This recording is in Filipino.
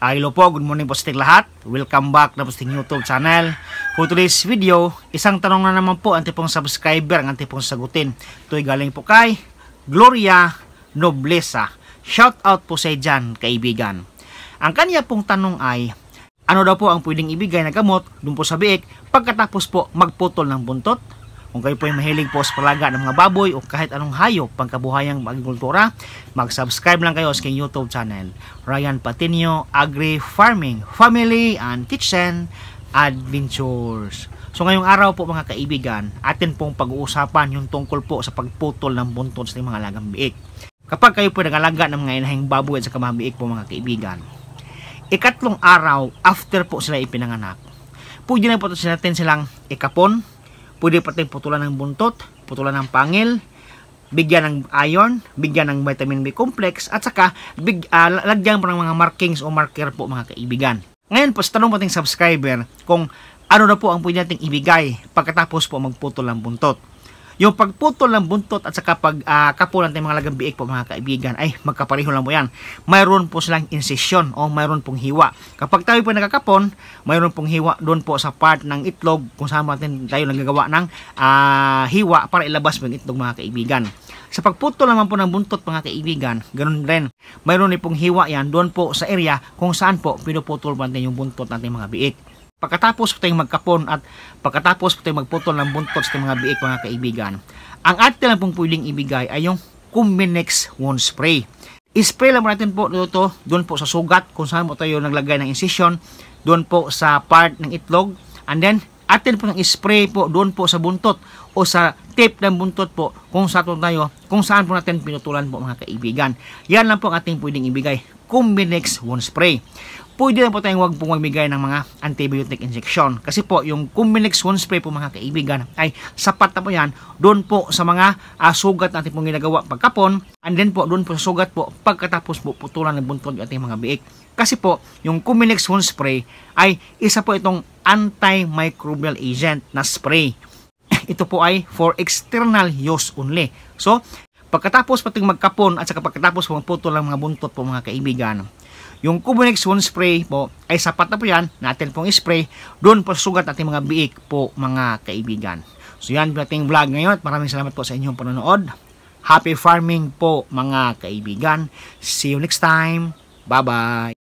Hello po, good morning po sa ating lahat. Welcome back na po sa ating YouTube channel. For today's video, isang tanong na naman po ang tipong subscriber ang tipong sagutin. Ito ay galing po kay Gloria Nobleza. Shout out po sa dyan, kaibigan. Ang kanya pong tanong ay, ano daw po ang pwedeng ibigay na gamot dun po sa biik pagkatapos po magputol ng buntot? Kung kayo po ay mahilig po sa palaga ng mga baboy o kahit anong hayop pangkabuhayang agrikultura, mag-subscribe lang kayo sa aking YouTube channel, Ryan Patinio Agri Farming, Family and Kitchen Adventures. So ngayong araw po mga kaibigan, atin pong pag-uusapan yung tungkol po sa pagputol ng buntot sa mga alagang biik. Kapag kayo po nag-alaga ng mga inahing baboy at sa mga biik po mga kaibigan, ikatlong araw after po sila ipinanganak, pwede na po natin silang ikapon. Pwede pati putulan ng buntot, putulan ng pangil, bigyan ng iron, bigyan ng vitamin B complex, at saka lagyan po ng mga markings o marker po mga kaibigan. Ngayon po, sa tanong po ating subscriber kung ano na po ang pwede nating ibigay pagkatapos po magputol ng buntot. Yung pagputol ng buntot at saka pagkapon ng mga lagang biik po mga kaibigan ay magkapareho lang po yan. Mayroon po silang incision o mayroon pong hiwa. Kapag tayo po nagkakapon, mayroon pong hiwa doon po sa part ng itlog kung saan natin tayo nagagawa ng hiwa para ilabas po yung itlog mga kaibigan. Sa pagputol naman po ng buntot mga kaibigan, ganoon rin. Mayroon din pong hiwa yan doon po sa area kung saan po pinuputol po natin yung buntot natin mga biik. Pagkatapos po tayong magkapon at pagkatapos po tayong magputol ng buntot sa mga biik mga kaibigan, ang atin lang pong pwedeng ibigay ay yung Combinex Wound Spray. I-spray lang natin po ito doon po sa sugat kung saan po tayo naglagay ng incision, doon po sa part ng itlog, and then atin po ng spray po doon po sa buntot o sa tip ng buntot po kung saan po natin pinutulan po mga kaibigan. Yan lang po ang ating pwedeng ibigay, Combinex Wound Spray. Pwede na po tayong huwag pong magbigay ng mga antibiotic injection. Kasi po, yung Combinex Wound Spray po mga kaibigan ay sapat na po yan doon po sa mga sugat natin pong ginagawa pagkapon, and then po doon po sa sugat po pagkatapos po putulan ng buntot yung ating mga biik. Kasi po, yung Combinex Wound Spray ay isa po itong antimicrobial agent na spray. Ito po ay for external use only. So, pagkatapos pating magkapon at saka pagkatapos magputol ng mga buntot po mga kaibigan, yung Combinex Wound Spray po ay sapat na po yan natin pong spray doon po sugat natin mga biik po mga kaibigan. So yan po ating vlog ngayon at maraming salamat po sa inyong panonood. Happy farming po mga kaibigan. See you next time. Bye bye.